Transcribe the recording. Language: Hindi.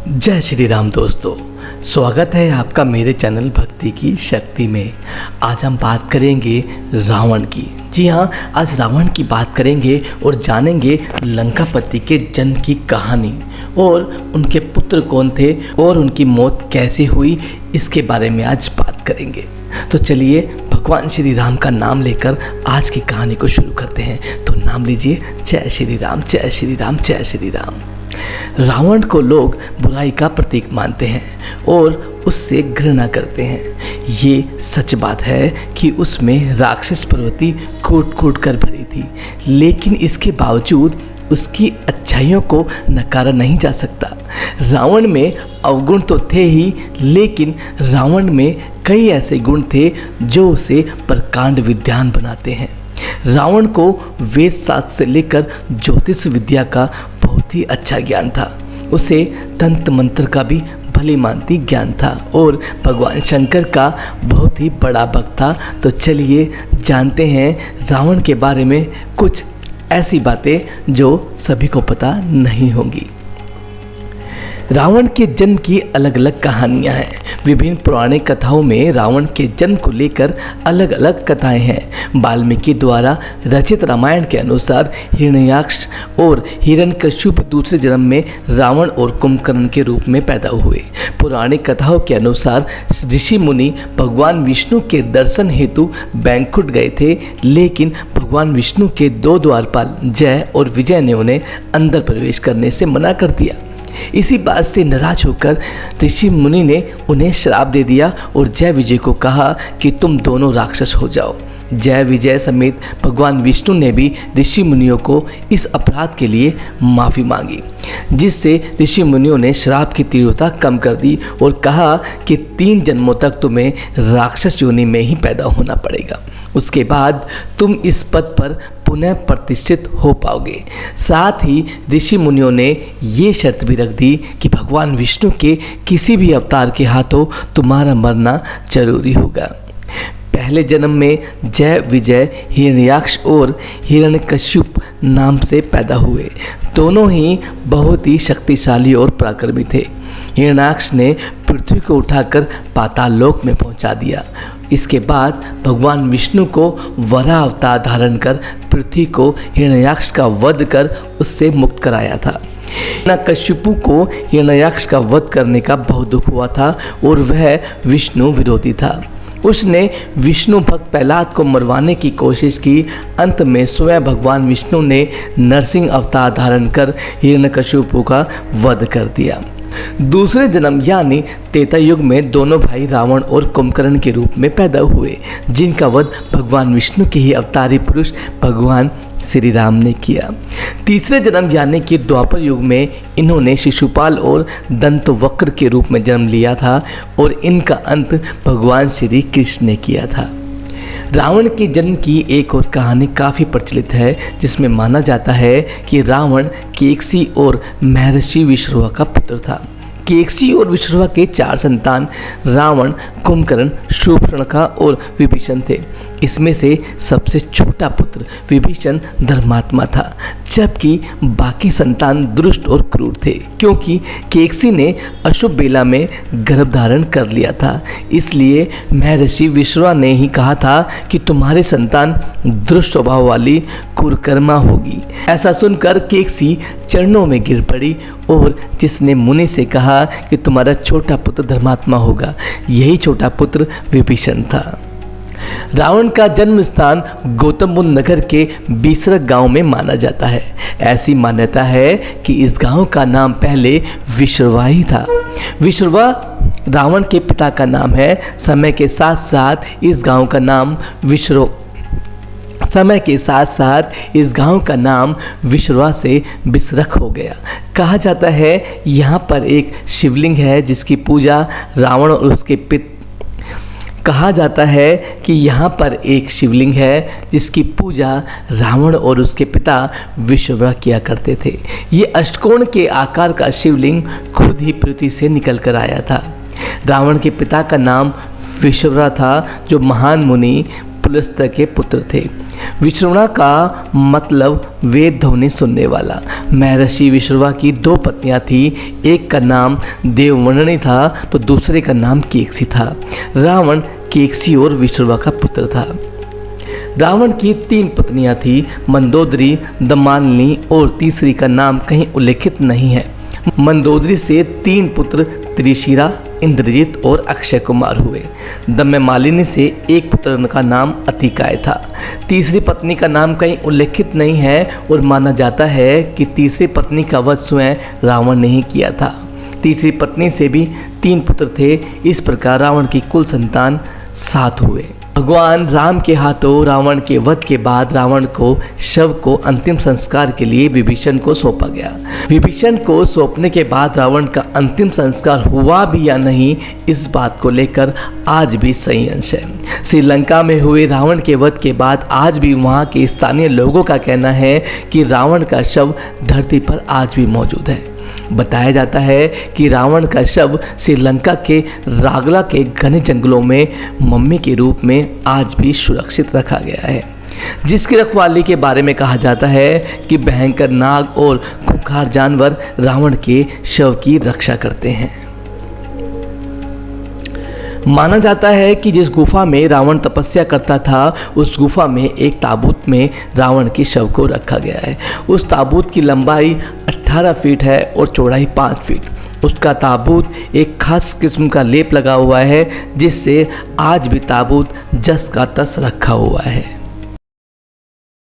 जय श्री राम दोस्तों, स्वागत है आपका मेरे चैनल भक्ति की शक्ति में। आज हम बात करेंगे रावण की। जी हाँ, आज रावण की बात करेंगे और जानेंगे लंकापति के जन्म की कहानी और उनके पुत्र कौन थे और उनकी मौत कैसे हुई, इसके बारे में आज बात करेंगे। तो चलिए भगवान श्री राम का नाम लेकर आज की कहानी को शुरू करते हैं। तो नाम लीजिए, जय श्री राम, जय श्री राम, जय श्री राम। रावण को लोग बुराई का प्रतीक मानते हैं और उससे घृणा करते हैं। ये सच बात है कि उसमें राक्षस प्रवृत्ति कूट कूट कर भरी थी, लेकिन इसके बावजूद उसकी अच्छाइयों को नकारा नहीं जा सकता। रावण में अवगुण तो थे ही, लेकिन रावण में कई ऐसे गुण थे जो उसे प्रकांड विद्वान बनाते हैं। रावण को वेद शास्त्र से लेकर ज्योतिष विद्या का बहुत ही अच्छा ज्ञान था। उसे तंत्र मंत्र का भी भली मानती ज्ञान था और भगवान शंकर का बहुत ही बड़ा भक्त था। तो चलिए जानते हैं रावण के बारे में कुछ ऐसी बातें जो सभी को पता नहीं होंगी। रावण के जन्म की अलग अलग कहानियां हैं। विभिन्न पौराणिक कथाओं में रावण के जन्म को लेकर अलग अलग कथाएं हैं। वाल्मीकि द्वारा रचित रामायण के अनुसार हिरण्याक्ष और हिरण्यकश्यप दूसरे जन्म में रावण और कुंभकर्ण के रूप में पैदा हुए। पौराणिक कथाओं के अनुसार ऋषि मुनि भगवान विष्णु के दर्शन हेतु बैंकुट गए थे, लेकिन भगवान विष्णु के दो द्वारपाल जय और विजय ने उन्हें अंदर प्रवेश करने से मना कर दिया। इसी बात से नाराज होकर ऋषि मुनि ने उन्हें श्राप दे दिया और जय विजय को कहा कि तुम दोनों राक्षस हो जाओ। जय विजय समेत भगवान विष्णु ने भी ऋषि मुनियों को इस अपराध के लिए माफ़ी मांगी, जिससे ऋषि मुनियों ने श्राप की तीव्रता कम कर दी और कहा कि 3 जन्मों तक तुम्हें राक्षस योनि में ही पैदा होना पड़ेगा, उसके बाद तुम इस पद पर पुनः प्रतिष्ठित हो पाओगे। साथ ही ऋषि मुनियों ने ये शर्त भी रख दी कि भगवान विष्णु के किसी भी अवतार के हाथों तुम्हारा मरना जरूरी होगा। पहले जन्म में जय विजय हिरण्याक्ष और हिरण्यकश्यप नाम से पैदा हुए। दोनों ही बहुत ही शक्तिशाली और पराक्रमी थे। हिरण्याक्ष ने पृथ्वी को उठाकर पाताल लोक में पहुंचा दिया। इसके बाद भगवान विष्णु को वराह अवतार धारण कर पृथ्वी को हिरण्याक्ष का वध कर उससे मुक्त कराया था। हिरण्यकश्यपु को हिरण्याक्ष का वध करने का बहुत दुख हुआ था और वह विष्णु विरोधी था। उसने विष्णु भक्त प्रहलाद को मरवाने की कोशिश की। अंत में स्वयं भगवान विष्णु ने नरसिंह अवतार धारण कर हिरण्यकश्यपु का वध कर दिया। दूसरे जन्म यानी त्रेता युग में दोनों भाई रावण और कुंभकर्ण के रूप में पैदा हुए, जिनका वध भगवान विष्णु के ही अवतारी पुरुष भगवान श्री राम ने किया। तीसरे जन्म यानी कि द्वापर युग में इन्होंने शिशुपाल और दंतवक्र के रूप में जन्म लिया था और इनका अंत भगवान श्री कृष्ण ने किया था। रावण के जन्म की एक और कहानी काफ़ी प्रचलित है, जिसमें माना जाता है कि रावण केकसी और महर्षि विश्रवा का पुत्र था। केकसी और विश्रवा के 4 संतान रावण, कुंभकर्ण, शूर्पणखा और विभीषण थे। इसमें से सबसे छोटा पुत्र विभीषण धर्मात्मा था, जबकि बाकी संतान दुष्ट और क्रूर थे। क्योंकि केकसी ने अशुभ बेला में गर्भ धारण कर लिया था, इसलिए महर्षि विश्रवा ने ही कहा था कि तुम्हारे संतान दुष्ट स्वभाव वाली कुकर्मा होगी। ऐसा सुनकर केकसी चरणों में गिर पड़ी और जिसने मुनि से कहा कि तुम्हारा छोटा पुत्र धर्मात्मा होगा, यही छोटा पुत्र विभीषण था। रावण का जन्म स्थान गौतम बुद्ध नगर के बीसरक गांव में माना जाता है। ऐसी मान्यता है कि इस गांव का नाम पहले विश्रवा ही था। विश्रवा रावण के पिता का नाम है। समय के साथ साथ इस गांव का नाम विश्रवा से बिसरक हो गया। कहा जाता है यहाँ पर एक शिवलिंग है जिसकी पूजा रावण और उसके पिता विश्रवा किया करते थे। ये अष्टकोण के आकार का शिवलिंग खुद ही पृथ्वी से निकल कर आया था। रावण के पिता का नाम विश्रवा था, जो महान मुनि पुलस्त्य के पुत्र थे। विश्रवणा का मतलब वेद ध्वनि सुनने वाला। महर्षि विश्रवा की 2 पत्नियां थी, एक का नाम देववर्णनि था तो दूसरे का नाम केकसी था। रावण केकसी और विश्रवा का पुत्र था। रावण की 3 पत्नियां थी, मंदोदरी, दमालिनी और तीसरी का नाम कहीं उल्लेखित नहीं है। मंदोदरी से 3 पुत्र त्रिशिरा, इंद्रजीत और अक्षय कुमार हुए। दमयमालिनी से एक पुत्र का नाम अतिकाय था। तीसरी पत्नी का नाम कहीं उल्लेखित नहीं है और माना जाता है कि तीसरी पत्नी का वध स्वयं रावण ने ही किया था। तीसरी पत्नी से भी 3 पुत्र थे। इस प्रकार रावण की कुल संतान 7 हुए। भगवान राम के हाथों रावण के वध के बाद रावण को शव को अंतिम संस्कार के लिए विभीषण को सौंपा गया। विभीषण को सौंपने के बाद रावण का अंतिम संस्कार हुआ भी या नहीं, इस बात को लेकर आज भी संशय है। श्रीलंका में हुए रावण के वध के बाद आज भी वहाँ के स्थानीय लोगों का कहना है कि रावण का शव धरती पर आज भी मौजूद है। बताया जाता है कि रावण का शव श्रीलंका के रागला के घने जंगलों में मम्मी के रूप में आज भी सुरक्षित रखा गया है, जिसकी रखवाली के बारे में कहा जाता है कि भयंकर नाग और खूंखार जानवर रावण के शव की रक्षा करते हैं। माना जाता है कि जिस गुफा में रावण तपस्या करता था, उस गुफा में एक ताबूत में रावण के शव को रखा गया है। उस ताबूत की लंबाई 18 फीट है और चौड़ाई 5 फीट। उसका ताबूत एक खास किस्म का लेप लगा हुआ है, जिससे आज भी ताबूत जस का तस रखा हुआ है।